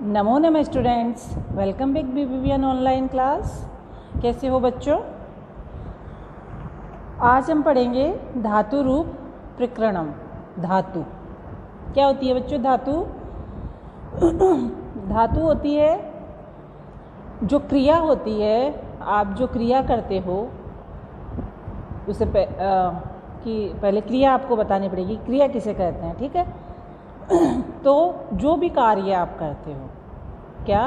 नमो नमः students, welcome back BBVN online class. कैसे हो बच्चों? आज हम पढ़ेंगे धातु रूप प्रकरणम। धातु क्या होती है बच्चों? धातु होती है जो क्रिया होती है। आप जो क्रिया करते हो उससे पहले क्रिया आपको बतानी पड़ेगी। क्रिया किसे कहते हैं, ठीक है? तो जो भी कार्य आप करते हो, क्या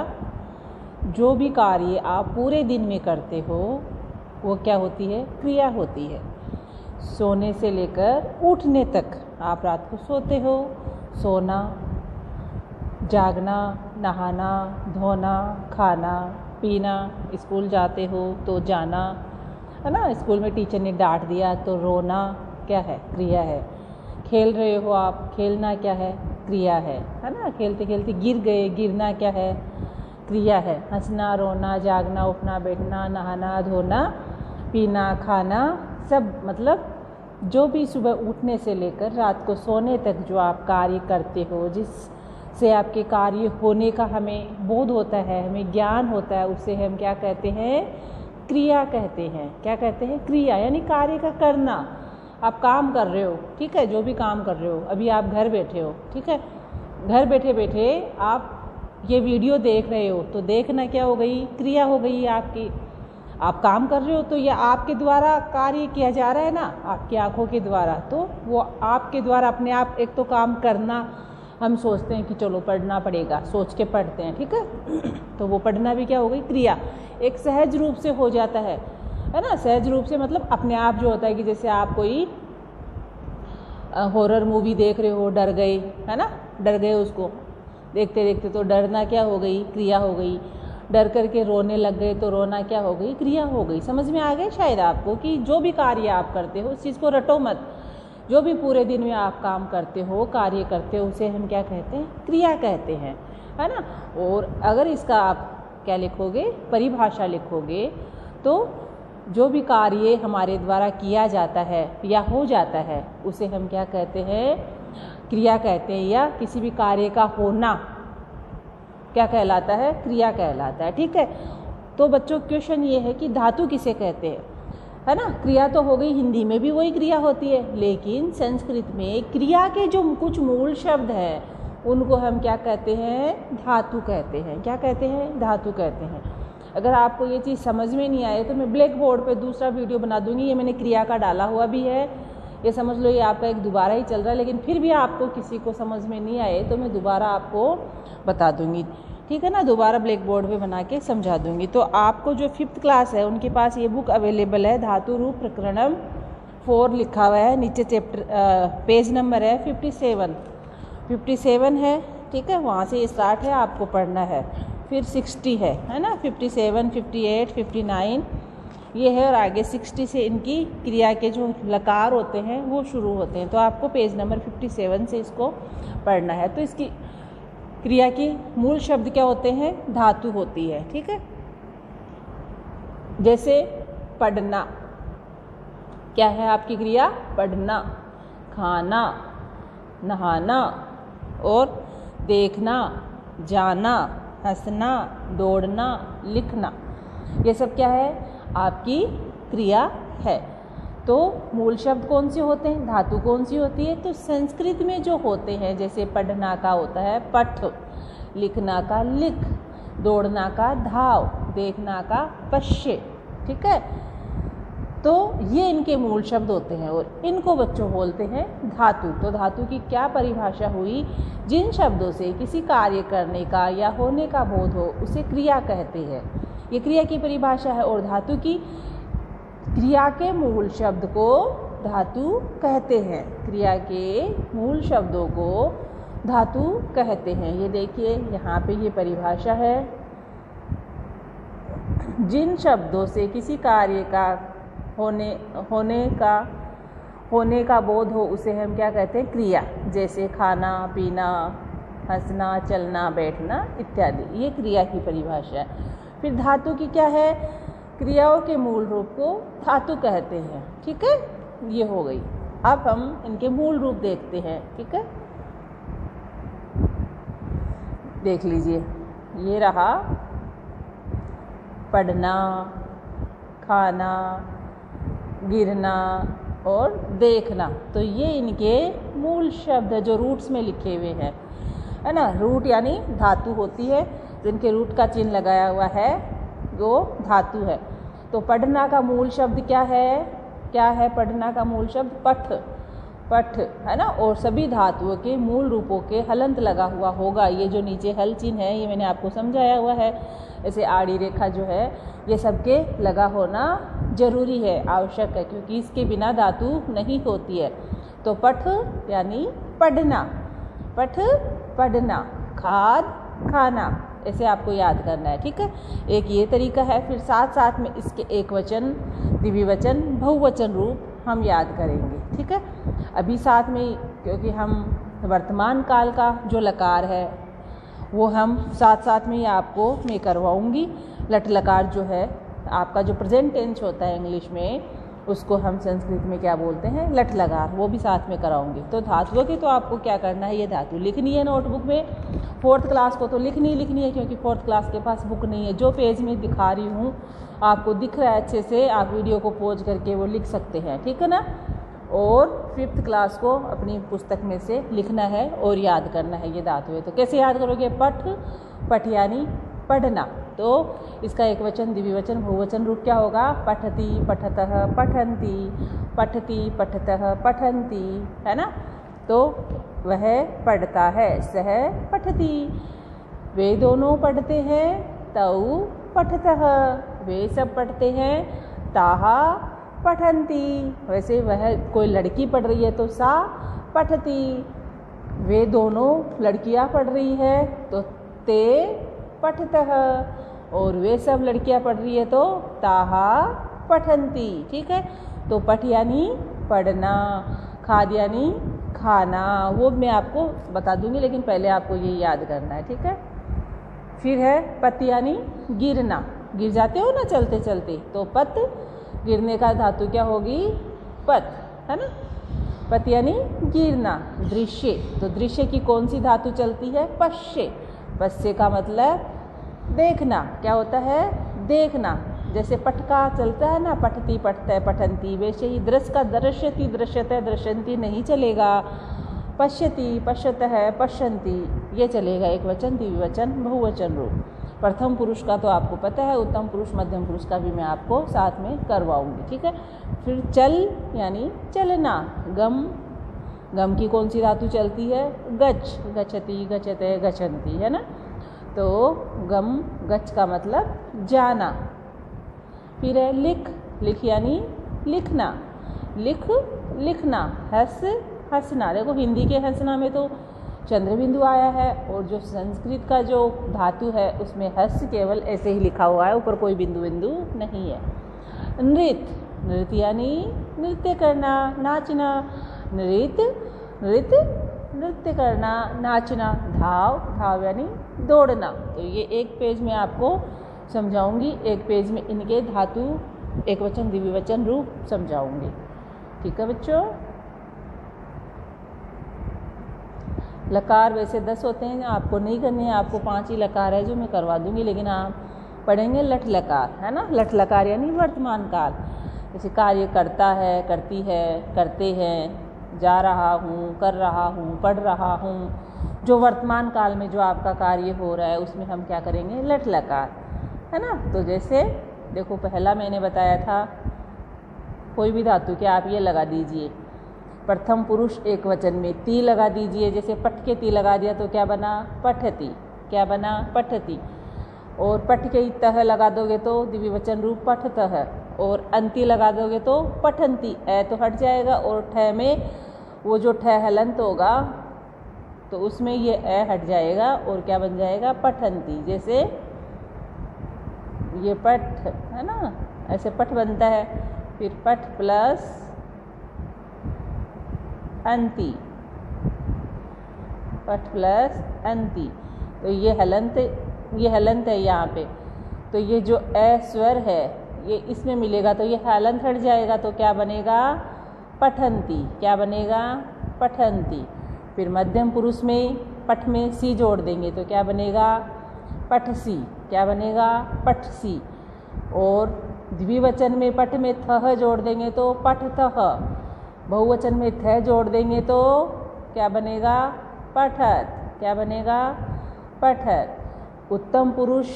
जो भी कार्य आप पूरे दिन में करते हो वो क्या होती है? क्रिया होती है। सोने से लेकर उठने तक, आप रात को सोते हो, सोना, जागना, नहाना, धोना, खाना, पीना, स्कूल जाते हो तो जाना, है ना? स्कूल में टीचर ने डांट दिया तो रोना, क्या है? क्रिया है। खेल रहे हो आप, खेलना क्या है? क्रिया है ना? खेलते खेलते गिर गए, गिरना क्या है? क्रिया है। हंसना, रोना, जागना, उठना, बैठना, नहाना, धोना, पीना, खाना, सब मतलब जो भी सुबह उठने से लेकर रात को सोने तक जो आप कार्य करते हो, जिससे आपके कार्य होने का हमें बोध होता है, हमें ज्ञान होता है, उसे हम क्या कहते हैं? क्रिया कहते हैं। क्या कहते हैं? क्रिया, यानी कार्य का करना। आप काम कर रहे हो, ठीक है? जो भी काम कर रहे हो, अभी आप घर बैठे हो, ठीक है? घर बैठे बैठे आप ये वीडियो देख रहे हो तो देखना क्या हो गई? क्रिया हो गई आपकी। आप काम कर रहे हो तो ये आपके द्वारा कार्य किया जा रहा है ना, आपकी आंखों के द्वारा। तो वो आपके द्वारा अपने आप एक तो काम करना, हम सोचते हैं कि चलो पढ़ना पड़ेगा, सोच के पढ़ते हैं, ठीक है? तो वो पढ़ना भी क्या हो गई? क्रिया। एक सहज रूप से हो जाता है ना? सहज रूप से मतलब अपने आप जो होता है कि जैसे आप कोई हॉरर मूवी देख रहे हो, डर गए, है ना? डर गए, उसको देखते देखते तो डरना क्या हो गई? क्रिया हो गई। डर करके रोने लग गए तो रोना क्या हो गई? क्रिया हो गई। समझ में आ गए शायद आपको कि जो भी कार्य आप करते हो उस चीज़ को रटो मत। जो भी पूरे दिन में आप काम करते हो, कार्य करते हो, उसे हम क्या कहते हैं? क्रिया कहते हैं, है ना? और अगर इसका आप क्या लिखोगे? परिभाषा लिखोगे तो जो भी कार्य हमारे द्वारा किया जाता है या हो जाता है उसे हम क्या कहते हैं? क्रिया कहते हैं। या किसी भी कार्य का होना क्या कहलाता है? क्रिया कहलाता है, ठीक है? तो बच्चों क्वेश्चन ये है कि धातु किसे कहते हैं, है ना? क्रिया तो हो गई, हिंदी में भी वही क्रिया होती है, लेकिन संस्कृत में क्रिया के जो कुछ मूल शब्द हैं उनको हम क्या कहते हैं? धातु कहते हैं। क्या कहते हैं? धातु कहते हैं। अगर आपको ये चीज़ समझ में नहीं आए तो मैं ब्लैक बोर्ड पे दूसरा वीडियो बना दूंगी। ये मैंने क्रिया का डाला हुआ भी है, ये समझ लो ये आपका एक दोबारा ही चल रहा है। लेकिन फिर भी आपको किसी को समझ में नहीं आए तो मैं दोबारा आपको बता दूंगी, ठीक है ना? दोबारा ब्लैक बोर्ड पे बना के समझा दूंगी। तो आपको जो 5th क्लास है उनके पास ये बुक अवेलेबल है, धातु रूप प्रकरणम 4 लिखा हुआ है नीचे। चैप्टर पेज नंबर है 57 है, ठीक है? वहाँ से स्टार्ट है, आपको पढ़ना है। फिर 60 है ना? 57, 58, 59 ये है, और आगे 60 से इनकी क्रिया के जो लकार होते हैं वो शुरू होते हैं। तो आपको पेज नंबर 57 से इसको पढ़ना है। तो इसकी क्रिया की मूल शब्द क्या होते हैं? धातु होती है, ठीक है? जैसे पढ़ना, क्या है आपकी क्रिया? पढ़ना। खाना, नहाना और देखना, जाना, हंसना, दौड़ना, लिखना, ये सब क्या है? आपकी क्रिया है। तो मूल शब्द कौन से होते हैं? धातु कौन सी होती है? तो संस्कृत में जो होते हैं, जैसे पढ़ना का होता है पठ, लिखना का लिख, दौड़ना का धाव, देखना का पश्य, ठीक है? तो ये इनके मूल शब्द होते हैं और इनको बच्चों बोलते हैं धातु। तो धातु की क्या परिभाषा हुई? जिन शब्दों से किसी कार्य करने का या होने का बोध हो उसे क्रिया कहते हैं। ये क्रिया की परिभाषा है। और धातु की क्रिया के मूल शब्द को धातु कहते हैं। क्रिया के मूल शब्दों को धातु कहते हैं। ये देखिए यहाँ पे ये परिभाषा है। जिन शब्दों से किसी कार्य का होने का बोध हो उसे हम क्या कहते हैं? क्रिया। जैसे खाना, पीना, हंसना, चलना, बैठना इत्यादि, ये क्रिया की परिभाषा है। फिर धातु की क्या है? क्रियाओं के मूल रूप को धातु कहते हैं, ठीक है? ये हो गई। अब हम इनके मूल रूप देखते हैं, ठीक है? देख लीजिए। ये रहा पढ़ना, खाना, गिरना और देखना। तो ये इनके मूल शब्द है जो रूट्स में लिखे हुए हैं, है ना। रूट यानी धातु होती है, जिनके रूट का चिन्ह लगाया हुआ है वो धातु है। तो पढ़ना का मूल शब्द क्या है? क्या है पढ़ना का मूल शब्द? पठ, पठ, है ना। और सभी धातुओं के मूल रूपों के हलंत लगा हुआ होगा। ये जो नीचे हल चिन्ह है ये मैंने आपको समझाया हुआ है। ऐसे आड़ी रेखा जो है ये सबके लगा होना जरूरी है, आवश्यक है, क्योंकि इसके बिना धातु नहीं होती है। तो पठ यानी पढ़ना, पठ पढ़ना, खाद खाना, ऐसे आपको याद करना है, ठीक है। एक ये तरीका है। फिर साथ साथ में इसके एक वचन, द्विवचन, बहुवचन रूप हम याद करेंगे, ठीक है। अभी साथ में, क्योंकि हम वर्तमान काल का जो लकार है वो हम साथ साथ में ही आपको मैं करवाऊंगी। लट लकार जो है आपका जो प्रेजेंट टेंस होता है इंग्लिश में, उसको हम संस्कृत में क्या बोलते हैं? लट लकार, वो भी साथ में कराऊंगी। तो धातुओं की तो आपको क्या करना है, ये धातु लिखनी है नोटबुक में। 4th क्लास को तो लिखनी है, क्योंकि 4th क्लास के पास बुक नहीं है। जो पेज में दिखा रही हूँ आपको दिख रहा है अच्छे से, आप वीडियो को पॉज करके वो लिख सकते हैं, ठीक है ना। और 5th क्लास को अपनी पुस्तक में से लिखना है और याद करना है ये धातुएं। तो कैसे याद करोगे? पठ, पठ यानी पढ़ना। तो इसका एक वचन, द्विवचन, बहुवचन रूप क्या होगा? पठति, पठतः, पठन्ति, पठति, पठतः, पठन्ति, है ना। तो वह पढ़ता है, सह पठति, वे दोनों पढ़ते हैं, तौ पठतः, वे सब पढ़ते हैं, ताहा पठन्ति। वैसे वह कोई लड़की पढ़ रही है तो सा पठति, वे दोनों लड़कियां पढ़ रही है तो ते पठतः, और वे सब लड़कियां पढ़ रही है तो ताहा पठन्ति, ठीक है। तो पठ यानी पढ़ना, खाद यानी खाना, वो मैं आपको बता दूंगी, लेकिन पहले आपको ये याद करना है, ठीक है। फिर है पत यानी गिरना, गिर जाते हो ना चलते चलते, तो पत, गिरने का धातु क्या होगी? पत, है ना। पत यानी गिरना। दृश्य, तो दृश्य की कौन सी धातु चलती है? पश्य, पश्य का मतलब देखना। क्या होता है? देखना। जैसे पटका चलता है ना, पठती, पठते, पठन्ति, वैसे ही दृश्य का दृश्यति, दृश्यते, दृश्यन्ति नहीं चलेगा। पश्यति, पश्यतः, पश्यन्ति ये चलेगा। एक वचन, द्विवचन, बहुवचन रूप। प्रथम पुरुष का तो आपको पता है, उत्तम पुरुष, मध्यम पुरुष का भी मैं आपको साथ में करवाऊंगी, ठीक है। फिर चल यानी चलना। गम, गम की कौन सी धातु चलती है? गच्छ, गच्छति, गच्छते, गच्छन्ति, है ना। तो गम, गच्छ का मतलब जाना। फिर है लिख, लिख यानी लिखना, लिख लिखना। हंस, हंसना। देखो हिंदी के हंसना में तो चंद्र बिंदु आया है, और जो संस्कृत का जो धातु है उसमें हंस केवल ऐसे ही लिखा हुआ है, ऊपर कोई बिंदु बिंदु नहीं है। नृत्य, नृत्य यानी नृत्य करना, नाचना। नृत्य, नृत्य, नृत्य करना, नाचना। धाव, धाव यानी दौड़ना। तो ये एक पेज में आपको समझाऊंगी, एक पेज में इनके धातु, एक वचन, द्विवचन रूप समझाऊंगी, ठीक है बच्चों। लकार वैसे 10 होते हैं, आपको नहीं करने हैं, आपको 5 ही लकार है जो मैं करवा दूंगी, लेकिन आप पढ़ेंगे लट लकार, है ना। लट लकार यानी वर्तमान काल। जैसे कार्य करता है, करती है, करते हैं, जा रहा हूँ, कर रहा हूँ, पढ़ रहा हूँ। जो वर्तमान काल में जो आपका कार्य हो रहा है उसमें हम क्या करेंगे? लट लकार, है ना। तो जैसे देखो पहला मैंने बताया था, कोई भी धातु के आप ये लगा दीजिए। प्रथम पुरुष एक वचन में ती लगा दीजिए। जैसे पठ के ती लगा दिया तो क्या बना? पठती। क्या बना? पठती। और पठ के तह लगा दोगे तो द्विवचन रूप पठतः, और अंति लगा दोगे तो पठन्ति। ए तो हट जाएगा, और ठ में वो जो ठ हलंत होगा तो उसमें ये ए हट जाएगा और क्या बन जाएगा? पठन्ति। जैसे ये पठ है ना, ऐसे पठ बनता है। फिर पठ प्लस अंति, पठ प्लस अंति। तो ये हलंत है यहाँ पे। तो ये जो ए स्वर है ये इसमें मिलेगा तो ये हलंत हट जाएगा तो क्या बनेगा? पठन्ति। क्या बनेगा? पठन्ति। फिर मध्यम पुरुष में पठ में सी जोड़ देंगे तो क्या बनेगा? पठसी, क्या बनेगा? पठसी। और द्विवचन में पठ में थह जोड़ देंगे तो पठतः, बहुवचन में थ जोड़ देंगे तो क्या बनेगा? पठत, क्या बनेगा? पठत। उत्तम पुरुष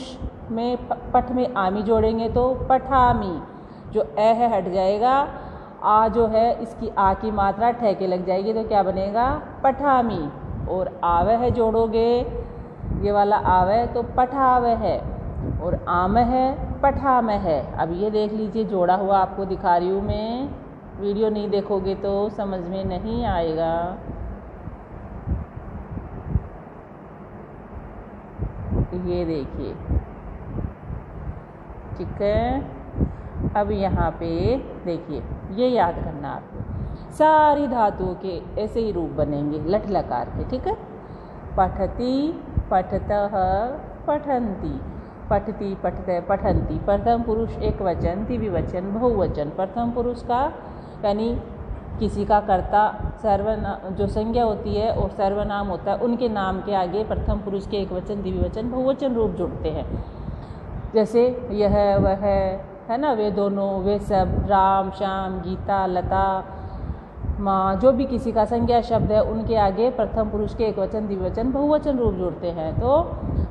में पठ में आमी जोड़ेंगे तो पठामी, जो ए है हट जाएगा, आ जो है इसकी आ की मात्रा ठह के लग जाएगी तो क्या बनेगा? पठामी। और आवे है जोड़ोगे, ये वाला आवे तो पठावे है, और आम है पठाम है। अब ये देख लीजिए, जोड़ा हुआ आपको दिखा रही हूँ मैं, वीडियो नहीं देखोगे तो समझ में नहीं आएगा। ये देखिए, ठीक है। अब यहाँ पे देखिए, ये याद करना आपको, सारी धातुओं के ऐसे ही रूप बनेंगे लट लकार के, ठीक है। पठती, पठतः, पठन्ति, पठती, पठते, पठन्ति। प्रथम पुरुष एक वचन, द्विवचन, बहुवचन। प्रथम पुरुष का यानी किसी का कर्ता सर्वनाम जो संज्ञा होती है और सर्वनाम होता है, उनके नाम के आगे प्रथम पुरुष के एक वचन, द्विवचन, बहुवचन रूप जुड़ते हैं। जैसे यह, वह, है ना, वे दोनों, वे सब, राम, श्याम, गीता, लता, माँ, जो भी किसी का संज्ञा शब्द है उनके आगे प्रथम पुरुष के एक वचन, द्विवचन, बहुवचन रूप जुड़ते हैं। तो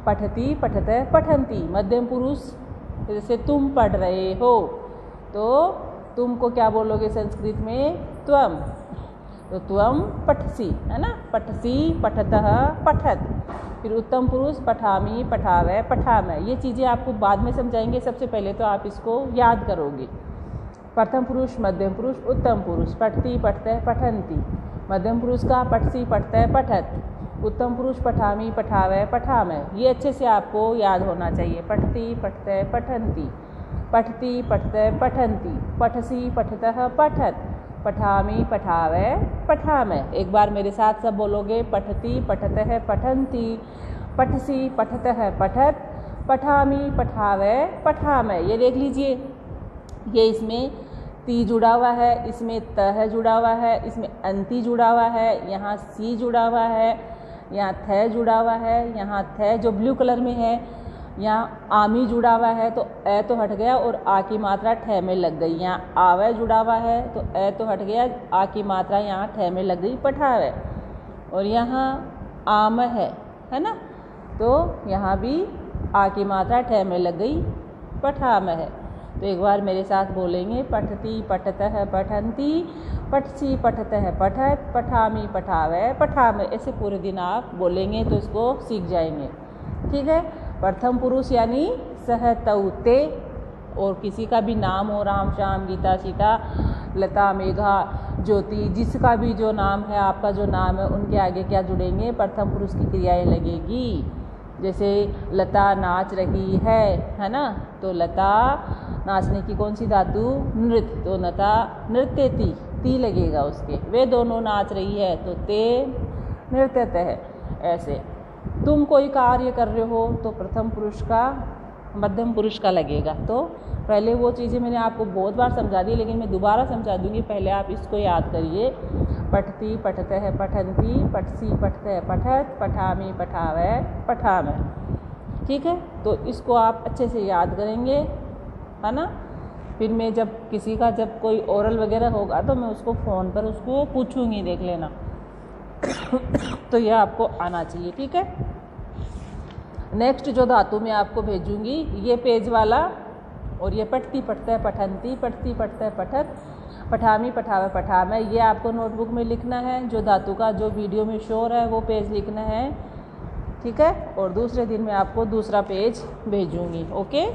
पठती, पठते, पठन्ति। मध्यम पुरुष जैसे तुम पढ़ रहे हो, तो तुम को क्या बोलोगे संस्कृत में? त्वम। तो त्वम पठसी, है ना, पठसी, पठतः, पठत। फिर उत्तम पुरुष पठामी, पठावे, पठामय। ये चीज़ें आपको बाद में समझाएंगे, सबसे पहले तो आप इसको याद करोगे। प्रथम पुरुष, मध्यम पुरुष, उत्तम पुरुष। पठती, पठते, पठन्ति। मध्यम पुरुष का पठसी, पठते, पठत। उत्तम पुरुष पठामी, पठावे, पठामय। ये अच्छे से आपको याद होना चाहिए। पठती, पठते, पठन्ति, पठती, पठते, पठन्ति, पठसी, पठतः, पठत, पठामी, पठावे, पठामय। एक बार मेरे साथ सब बोलोगे, पठती, पठतः, पठन्ति, पठसी, पठतः, पठत, पठामी, पठावे, पठामय। ये देख लीजिए, ये इसमें ती जुड़ा हुआ है, इसमें तह जुड़ा हुआ है, इसमें अंति जुड़ा हुआ है, यहाँ सी जुड़ा हुआ है, यहाँ थ जुड़ा हुआ है, यहाँ थ जो ब्लू कलर में है, यहाँ आमी जुड़ा हुआ है तो ए तो हट गया और आ की मात्रा ठह में लग गई। यहाँ आवे जुड़ा हुआ है तो ए तो हट गया, आ की मात्रा यहाँ ठह में लग गई, पठावे। और यहाँ आम है ना, तो यहाँ भी आ की मात्रा ठह में लग गई, पठाम है। तो एक बार मेरे साथ बोलेंगे, पठती, पठतः, पठन्ति, पठसी, पठतः, पठत, पठामी, पठावे, पठामय। ऐसे पूरे दिन आप बोलेंगे तो इसको सीख जाएंगे, ठीक है। प्रथम पुरुष यानी सह, तौ, ते, और किसी का भी नाम हो, राम, श्याम, गीता, सीता, लता, मेघा, ज्योति, जिसका भी जो नाम है, आपका जो नाम है, उनके आगे क्या जुड़ेंगे? प्रथम पुरुष की क्रियाएं लगेगी। जैसे लता नाच रही है ना, तो लता नाचने की कौन सी धातु? नृत्य, तो लता नृत्यति, ती लगेगा उसके। वे दोनों नाच रही है तो ते नृत्यत है। ऐसे तुम कोई कार्य कर रहे हो तो प्रथम पुरुष का, मध्यम पुरुष का लगेगा। तो पहले वो चीज़ें मैंने आपको बहुत बार समझा दी, लेकिन मैं दोबारा समझा दूंगी, पहले आप इसको याद करिए। पठती, पठतः, पठन्ति, पठसी, पठतः, पठत, पठामी, पठावे, पठामय, ठीक है। तो इसको आप अच्छे से याद करेंगे, है ना। फिर मैं जब किसी का जब कोई ओरल वगैरह होगा तो मैं उसको फ़ोन पर उसको पूछूंगी, देख लेना। तो यह आपको आना चाहिए, ठीक है। नेक्स्ट जो धातु मैं आपको भेजूंगी, ये पेज वाला, और ये पठती, पठते, पठन्ति, पठती, पठते, पठत, पठामी, पठावे, पठामय, ये आपको नोटबुक में लिखना है। जो धातु का जो वीडियो में शो है वो पेज लिखना है, ठीक है। और दूसरे दिन मैं आपको दूसरा पेज भेजूंगी, ओके।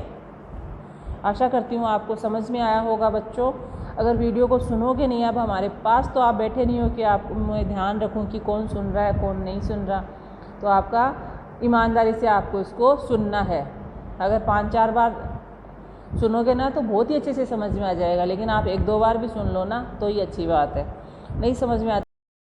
आशा करती हूँ आपको समझ में आया होगा बच्चों। अगर वीडियो को सुनोगे नहीं अब हमारे पास, तो आप बैठे नहीं हो कि आप मैं ध्यान रखूँ कि कौन सुन रहा है कौन नहीं सुन रहा। तो आपका ईमानदारी से आपको इसको सुनना है। अगर 5-4 बार सुनोगे ना तो बहुत ही अच्छे से समझ में आ जाएगा, लेकिन आप 1-2 बार भी सुन लो ना तो ये अच्छी बात है। नहीं समझ में आता